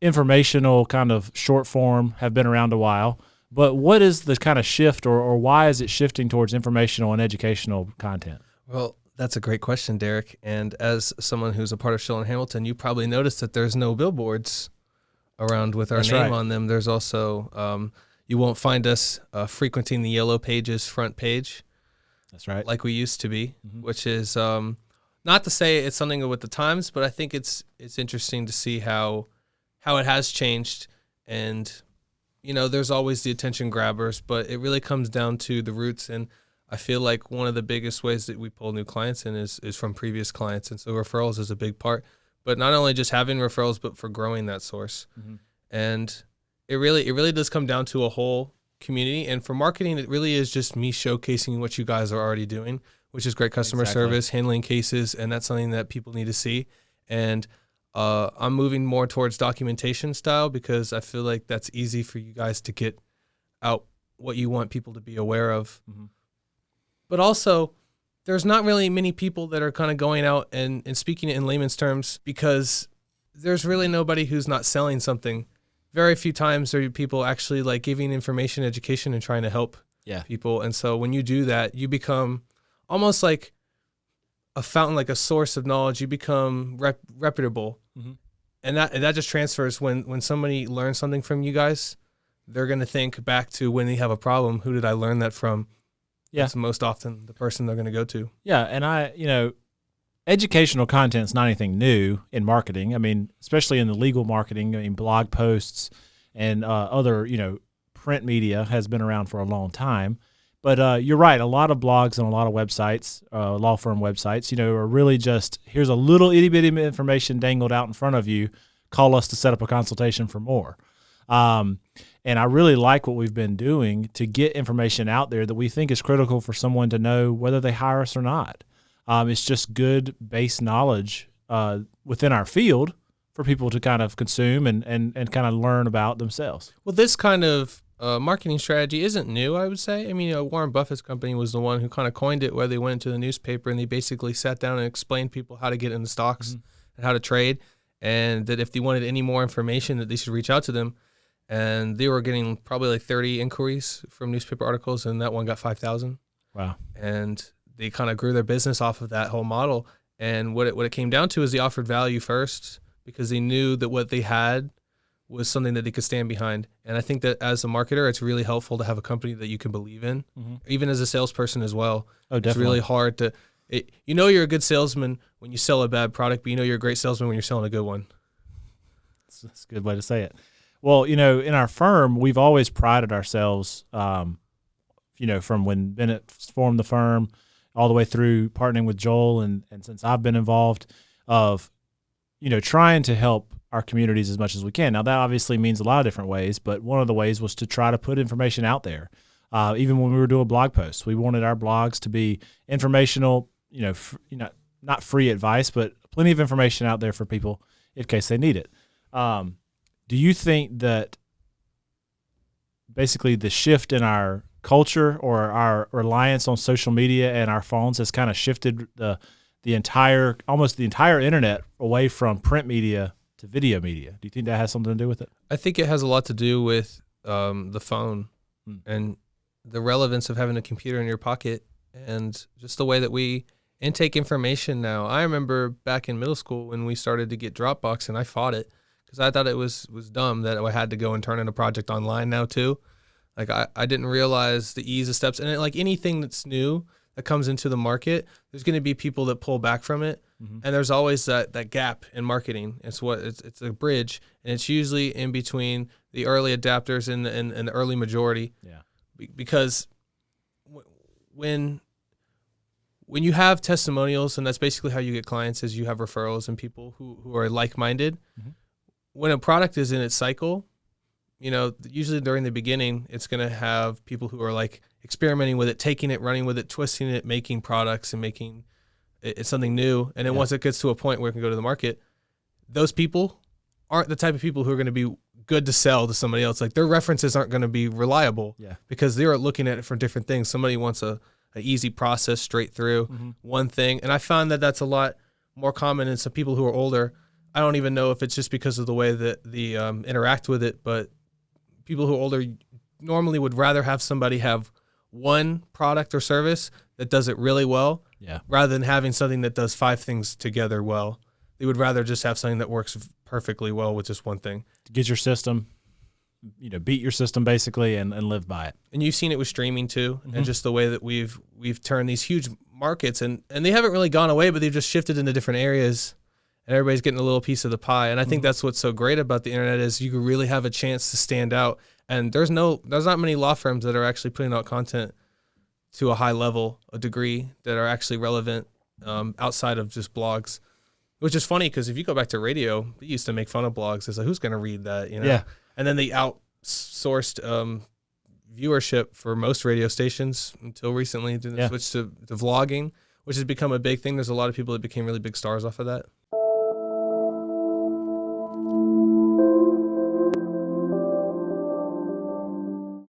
informational kind of short form have been around a while. But what is the kind of shift or why is it shifting towards informational and educational content? Well, that's a great question, Derek. And as someone who's a part of Schiller and Hamilton, you probably noticed that there's no billboards around with our name on them. There's also, you won't find us frequenting the Yellow Pages front page. That's right. Like we used to be, which is not to say it's something with the times, but I think it's interesting to see how it has changed. And, you know, there's always the attention grabbers, but it really comes down to the roots. And I feel like one of the biggest ways that we pull new clients in is from previous clients. And so referrals is a big part, but not only just having referrals, but for growing that source. And it really does come down to a whole community. And for marketing, it really is just me showcasing what you guys are already doing, which is great customer service, handling cases. And that's something that people need to see. And I'm moving more towards documentation style because I feel like that's easy for you guys to get out what you want people to be aware of. But also, there's not really many people that are kind of going out and speaking it in layman's terms because there's really nobody who's not selling something. Very few times are people actually like giving information, education, and trying to help people. And so when you do that, you become almost like a fountain, like a source of knowledge. You become reputable. And that just transfers when somebody learns something from you guys, they're going to think back to when they have a problem. Who did I learn that from? It's most often the person they're going to go to. Yeah. And educational content is not anything new in marketing. I mean, especially in the legal marketing, I mean, blog posts and other, print media has been around for a long time. But you're right. A lot of blogs and a lot of websites, law firm websites, are really just, here's a little itty bitty information dangled out in front of you. Call us to set up a consultation for more. And I really like what we've been doing to get information out there that we think is critical for someone to know whether they hire us or not. It's just good base knowledge within our field for people to kind of consume and kind of learn about themselves. Well, this kind of marketing strategy isn't new, I would say. I mean, Warren Buffett's company was the one who kind of coined it, where they went into the newspaper and they basically sat down and explained people how to get into stocks and how to trade, and that if they wanted any more information that they should reach out to them. And they were getting probably like 30 inquiries from newspaper articles, and that one got 5,000. Wow. And they kind of grew their business off of that whole model. And what it came down to is they offered value first because they knew that what they had was something that they could stand behind. And I think that as a marketer, it's really helpful to have a company that you can believe in, even as a salesperson as well. Oh, definitely. It's really hard to, you're a good salesman when you sell a bad product, but you're a great salesman when you're selling a good one. That's a good way to say it. Well, in our firm, we've always prided ourselves, from when Bennett formed the firm all the way through partnering with Joel and since I've been involved of, trying to help our communities as much as we can. Now, that obviously means a lot of different ways, but one of the ways was to try to put information out there. Even when we were doing blog posts, we wanted our blogs to be informational, not free advice, but plenty of information out there for people in case they need it. Do you think that basically the shift in our culture or our reliance on social media and our phones has kind of shifted almost the entire internet away from print media to video media? Do you think that has something to do with it? I think it has a lot to do with the phone and the relevance of having a computer in your pocket and just the way that we intake information now. I remember back in middle school when we started to get Dropbox, and I fought it. Because I thought it was dumb that I had to go and turn in a project online now too. Like I didn't realize the ease of steps. And like anything that's new that comes into the market, there's going to be people that pull back from it. And there's always that gap in marketing. It's a bridge, and it's usually in between the early adapters and the early majority. Yeah. Because when you have testimonials, and that's basically how you get clients, is you have referrals and people who are like-minded. When a product is in its cycle, usually during the beginning, it's going to have people who are like experimenting with it, taking it, running with it, twisting it, making products and making it something new. And then once it gets to a point where it can go to the market, those people aren't the type of people who are going to be good to sell to somebody else. Like their references aren't going to be reliable because they're looking at it for different things. Somebody wants a easy process straight through one thing. And I found that that's a lot more common in some people who are older. I don't even know if it's just because of the way that the interact with it, but people who are older normally would rather have somebody have one product or service that does it really well, rather than having something that does 5 things together well. They would rather just have something that works perfectly well with just one thing. Get your system, beat your system basically, and live by it. And you've seen it with streaming too, and just the way that we've turned these huge markets, and they haven't really gone away, but they've just shifted into different areas, and everybody's getting a little piece of the pie. And I think that's what's so great about the internet is you can really have a chance to stand out. And there's not many law firms that are actually putting out content to a high level, a degree that are actually relevant outside of just blogs. Which is funny because if you go back to radio, they used to make fun of blogs. It's like, who's going to read that? Yeah. And then they outsourced viewership for most radio stations until recently. Then they switched to vlogging, which has become a big thing. There's a lot of people that became really big stars off of that.